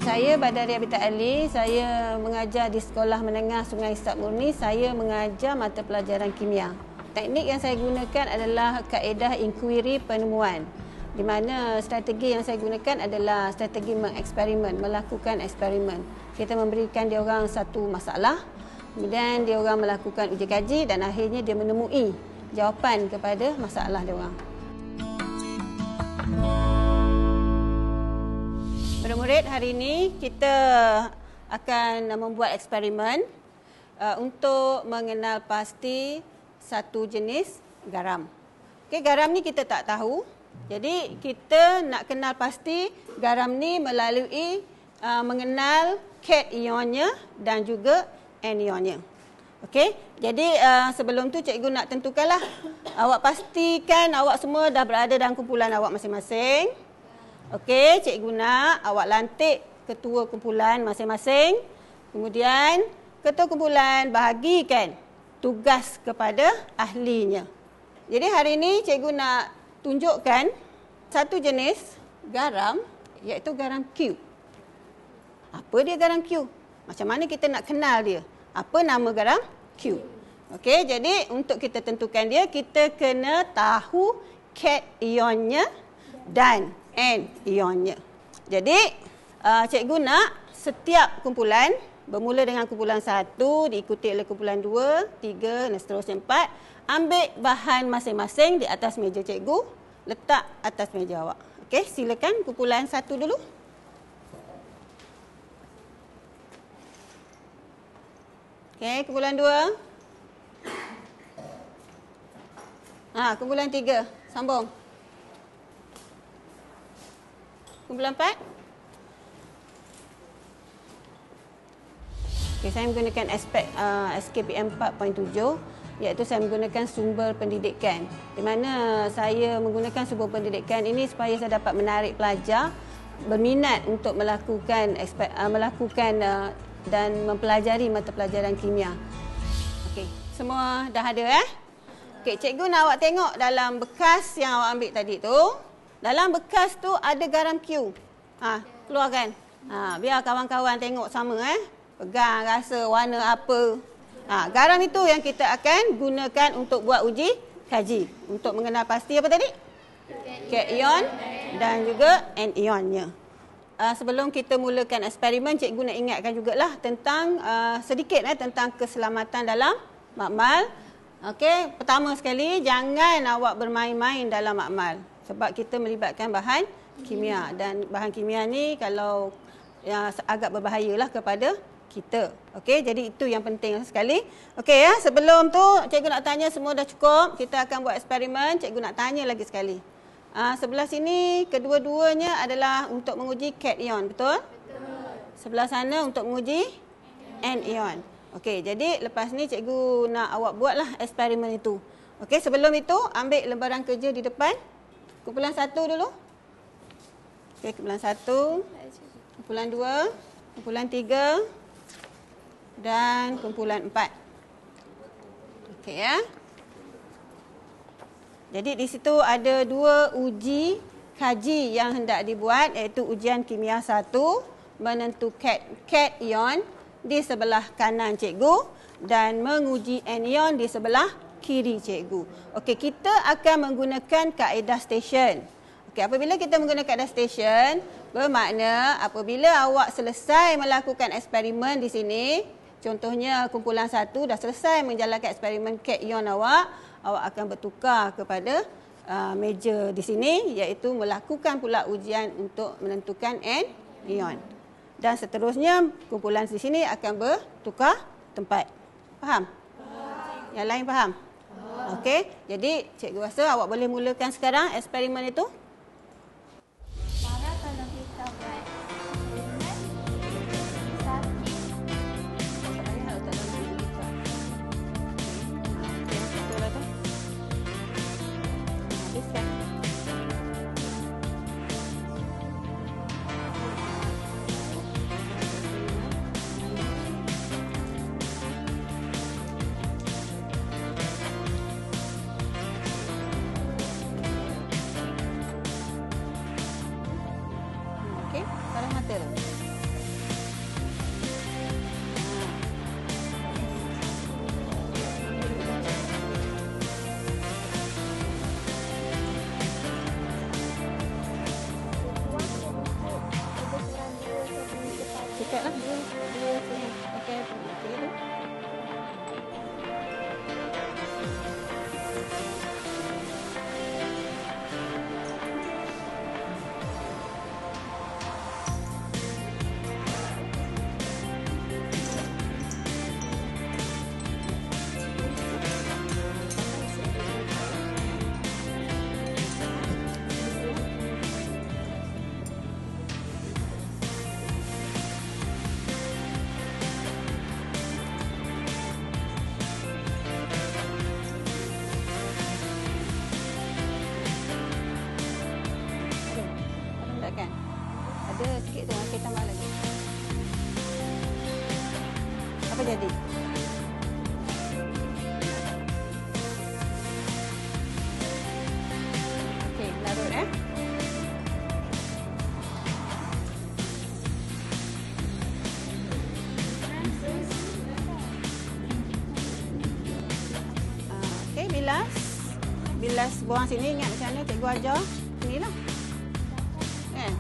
Saya Badaria Bita Ali, saya mengajar di Sekolah Menengah Sungai Istad Murni. Saya mengajar mata pelajaran kimia. Teknik yang saya gunakan adalah kaedah inquiry penemuan, di mana strategi yang saya gunakan adalah strategi mengeksperimen, melakukan eksperimen. Kita memberikan dia orang satu masalah, kemudian dia orang melakukan uji kaji dan akhirnya dia menemui jawapan kepada masalah dia orang. Murid-murid, hari ini kita akan membuat eksperimen untuk mengenal pasti satu jenis garam. Okey, garam ni kita tak tahu. Jadi kita nak kenal pasti garam ni melalui mengenal cation-nya dan juga anion-nya. Okey, jadi sebelum tu cikgu nak tentukanlah. Awak pastikan awak semua dah berada dalam kumpulan awak masing-masing. Okey, cikgu nak awak lantik ketua kumpulan masing-masing. Kemudian ketua kumpulan bahagikan tugas kepada ahlinya. Jadi hari ini cikgu nak tunjukkan satu jenis garam, iaitu garam Q. Apa dia garam Q? Macam mana kita nak kenal dia? Apa nama garam Q? Okey, jadi untuk kita tentukan dia, kita kena tahu cation-nya dan anion-nya. Jadi cikgu nak setiap kumpulan bermula dengan kumpulan 1, diikuti oleh kumpulan 2, 3 dan seterusnya 4. Ambil bahan masing-masing di atas meja cikgu, letak atas meja awak. Okey, silakan kumpulan 1 dulu. Okey, kumpulan 2. Kumpulan 3, sambung. Kumpulan 4. Okay, saya menggunakan aspek SKPM 4.7, iaitu saya menggunakan sumber pendidikan. Di mana saya menggunakan sumber pendidikan ini supaya saya dapat menarik pelajar berminat untuk melakukan dan mempelajari mata pelajaran kimia. Okey, semua dah ada Okey, cikgu nak awak tengok dalam bekas yang awak ambil tadi tu. Dalam bekas tu ada garam Q. Keluarkan. Biar kawan-kawan tengok sama Pegang, rasa warna apa. Garam itu yang kita akan gunakan untuk buat uji kaji. Untuk mengenal pasti apa tadi? Cation dan juga anion-nya. Sebelum kita mulakan eksperimen, cikgu nak ingatkan jugalah tentang sedikit tentang keselamatan dalam makmal. Okey, pertama sekali jangan awak bermain-main dalam makmal. Sebab kita melibatkan bahan kimia. Dan bahan kimia ni kalau agak berbahayalah kepada kita. Okey, jadi itu yang penting sekali. Okey sebelum tu cikgu nak tanya semua dah cukup. Kita akan buat eksperimen. Cikgu nak tanya lagi sekali. Sebelah sini kedua-duanya adalah untuk menguji cation, betul? Betul. Sebelah sana untuk menguji anion. Okey, jadi lepas ni cikgu nak awak buatlah eksperimen itu. Okey, sebelum itu ambil lembaran kerja di depan. Kumpulan 1 dulu. Okey, kumpulan 1, kumpulan 2, kumpulan 3 dan kumpulan 4. Okey Jadi di situ ada 2 uji kaji yang hendak dibuat, iaitu ujian kimia 1 menentu cation di sebelah kanan cikgu dan menguji anion di sebelah kiri cikgu. Okey, kita akan menggunakan kaedah station. Okey, apabila kita menggunakan kaedah station, bermakna apabila awak selesai melakukan eksperimen di sini, contohnya kumpulan 1 dah selesai menjalankan eksperimen cation awak akan bertukar kepada meja di sini, iaitu melakukan pula ujian untuk menentukan anion. Dan seterusnya kumpulan di sini akan bertukar tempat. Faham? Yang lain faham? Okey, jadi cikgu rasa awak boleh mulakan sekarang eksperimen itu. Kalau kita buat paket lah. Dua pakai paket tu. Ada sikit tu, okey tambah lagi. Apa jadi? Okey, larut Okey, bilas. Bilas buang sini, ingat macam mana cikgu ajar. Inilah. Kan?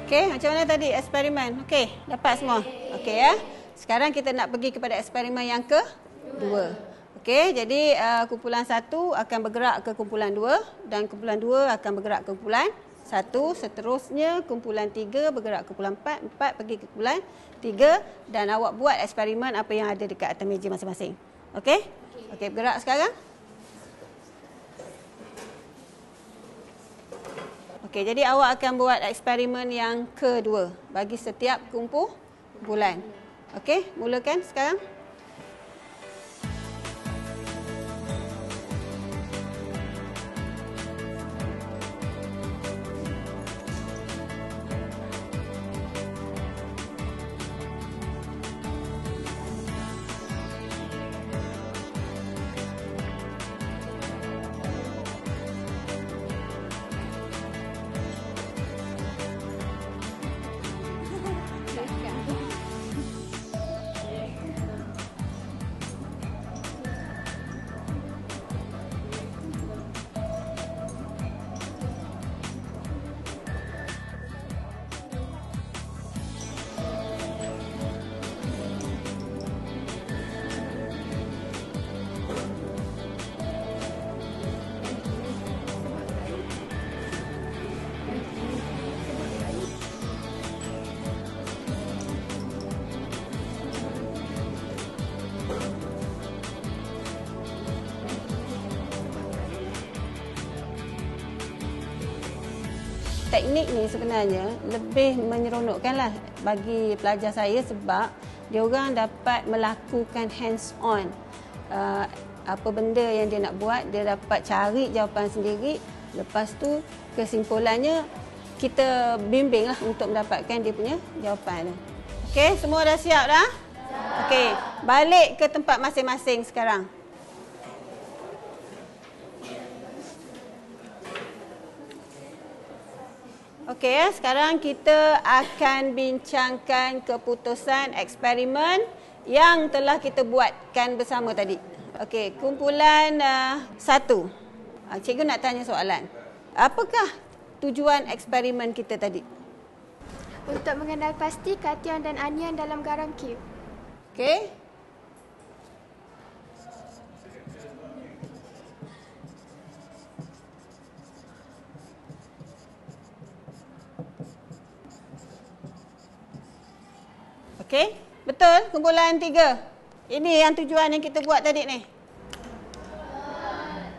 Okey, macam mana tadi eksperimen? Okey, dapat semua. Okey ya. Sekarang kita nak pergi kepada eksperimen yang kedua. Okey, jadi kumpulan 1 akan bergerak ke kumpulan 2 dan kumpulan 2 akan bergerak ke kumpulan 1. Seterusnya kumpulan 3 bergerak ke kumpulan 4, 4 pergi ke kumpulan 3 dan awak buat eksperimen apa yang ada dekat atas meja masing-masing. Okey? Okey, bergerak sekarang. Okey, jadi awak akan buat eksperimen yang kedua bagi setiap kumpulan. Okey, mulakan sekarang. Teknik ni sebenarnya lebih menyeronokkanlah bagi pelajar saya sebab dia orang dapat melakukan hands on. Apa benda yang dia nak buat, dia dapat cari jawapan sendiri. Lepas tu kesimpulannya kita bimbinglah untuk mendapatkan dia punya jawapan. Okey, semua dah siap dah? Okey, balik ke tempat masing-masing sekarang. Okey, sekarang kita akan bincangkan keputusan eksperimen yang telah kita buatkan bersama tadi. Okey, kumpulan 1. Cikgu nak tanya soalan. Apakah tujuan eksperimen kita tadi? Untuk mengenal pasti kation dan anion dalam garam Q. Okey. Okey, betul kumpulan 3. Ini yang tujuan yang kita buat tadi ni.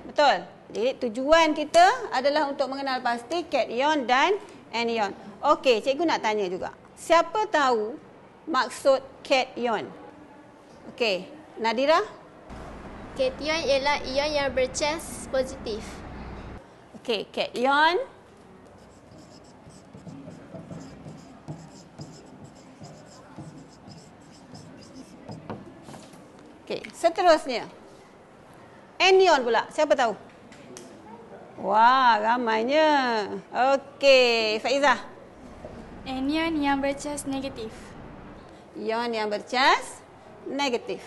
Betul. Jadi tujuan kita adalah untuk mengenal pasti cation dan anion. Okey, cikgu nak tanya juga. Siapa tahu maksud cation? Okey, Nadira? Cation ialah ion yang bercas positif. Okey, cation okey, seterusnya. Anion pula, siapa tahu? Wah, ramainya. Okey, Faizah. Anion yang bercas negatif. Ion yang bercas negatif.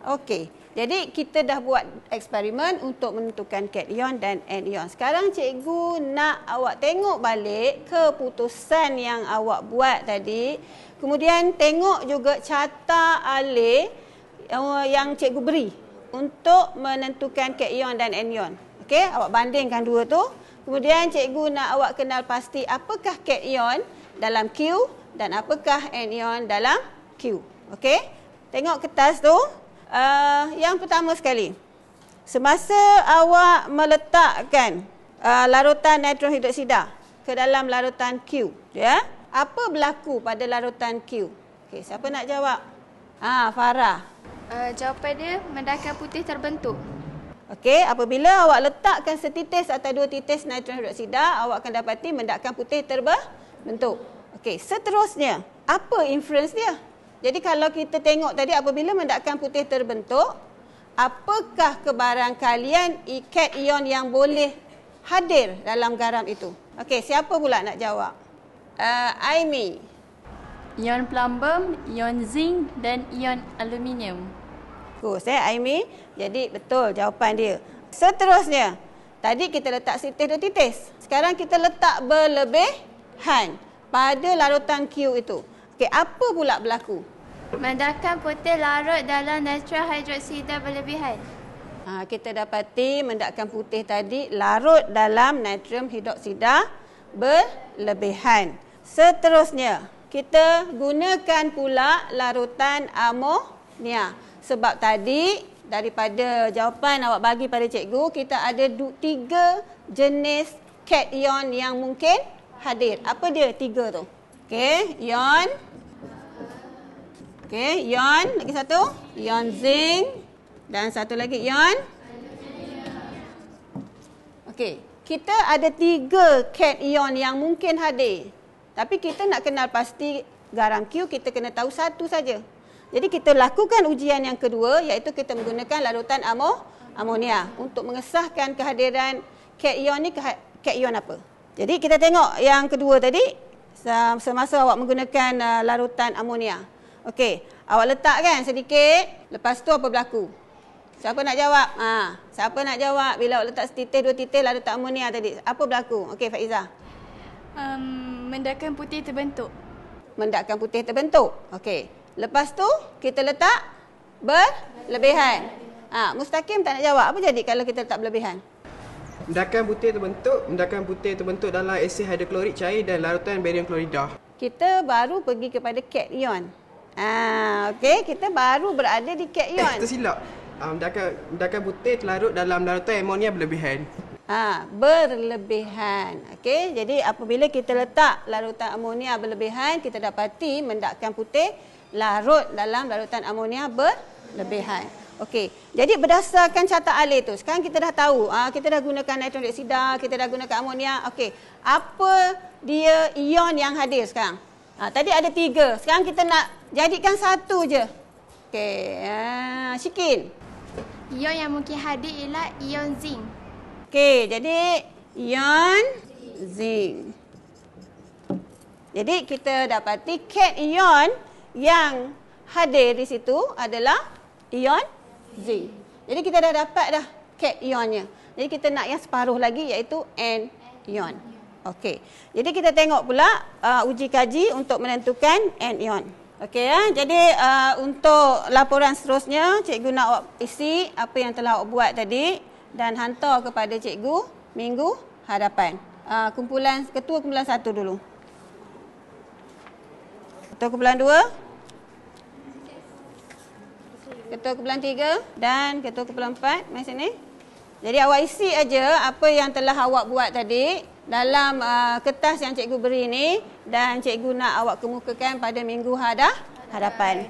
Okey. Jadi kita dah buat eksperimen untuk menentukan cation dan anion. Sekarang cikgu nak awak tengok balik keputusan yang awak buat tadi. Kemudian tengok juga carta alih yang cikgu beri untuk menentukan cation dan anion. Okey, awak bandingkan dua tu. Kemudian cikgu nak awak kenal pasti apakah cation dalam Q dan apakah anion dalam Q. Okey? Tengok kertas tu. Yang pertama sekali, semasa awak meletakkan larutan natron hidroksida ke dalam larutan Q, ya, apa berlaku pada larutan Q? Okey, siapa nak jawab? Farah. Jawapan dia mendakan putih terbentuk. Okey, apabila awak letakkan setitis atau dua titis natron hidroksida, awak akan dapati mendakan putih terbentuk. Okey, seterusnya, apa inference dia? Jadi kalau kita tengok tadi apabila mendakan putih terbentuk, apakah kebarangkalian cation yang boleh hadir dalam garam itu? Okey, siapa pula nak jawab? Aimi. Ion plumbum, ion zinc dan ion aluminium. Bagus Aimi. Jadi betul jawapan dia. Seterusnya, tadi kita letak setitis dua titis. Sekarang kita letak berlebihan pada larutan Q itu. Okey, apa pula berlaku? Mendakan putih larut dalam natron hidroksida berlebihan. Kita dapati mendakan putih tadi larut dalam natrium hidroksida berlebihan. Seterusnya, kita gunakan pula larutan amonia. Sebab tadi daripada jawapan awak bagi pada cikgu, kita ada 3 jenis cation yang mungkin hadir. Apa dia 3 tu? Okey, ion. Okey, ion. Lagi satu. Ion zinc. Dan satu lagi ion. Okey, kita ada 3 cation yang mungkin hadir. Tapi kita nak kenal pasti garam Q, kita kena tahu satu saja. Jadi kita lakukan ujian yang kedua, iaitu kita menggunakan larutan amonia untuk mengesahkan kehadiran cation ni, cation apa. Jadi kita tengok yang kedua tadi. Semasa awak menggunakan larutan amonia. Okey, awak letakkan sedikit, lepas tu apa berlaku? Siapa nak jawab? Siapa nak jawab bila awak letak setitis dua titis larutan amonia tadi? Apa berlaku? Okey, Faiza. Mendakan putih terbentuk. Mendakan putih terbentuk. Okey. Lepas tu kita letak berlebihan. Mustaqim tak nak jawab. Apa jadi kalau kita letak berlebihan? Mendakan putih terbentuk dalam asid hidroklorik cair dan larutan barium klorida. Kita baru pergi kepada cation. Okey, kita baru berada di cation. Tersilap. Mendakan putih terlarut dalam larutan amonia berlebihan. Berlebihan. Okey, jadi apabila kita letak larutan amonia berlebihan, kita dapati mendakan putih larut dalam larutan amonia berlebihan. Okey, jadi berdasarkan carta alih tu, sekarang kita dah tahu, kita dah gunakan natron dioksida, kita dah gunakan amonia. Okey, apa dia ion yang hadir sekarang? Tadi ada 3, sekarang kita nak jadikan satu je. Okey, Syikin. Ion yang mungkin hadir ialah ion zinc. Okey, jadi ion zinc. Jadi kita dapati cation yang hadir di situ adalah ion zinc. Jadi kita dah dapat dah cationnya. Jadi kita nak yang separuh lagi iaitu anion. Okey. Jadi kita tengok pula uji kaji untuk menentukan anion. Okey ya. Jadi untuk laporan seterusnya, cikgu nak awak isi apa yang telah awak buat tadi dan hantar kepada cikgu minggu hadapan. Ketua kumpulan 1 dulu. Ketua kumpulan 2. Ketua kumpulan 3 dan ketua kumpulan 4 mari sini. Jadi awak isi aja apa yang telah awak buat tadi dalam kertas yang cikgu beri ni dan cikgu nak awak kemukakan pada minggu hadapan.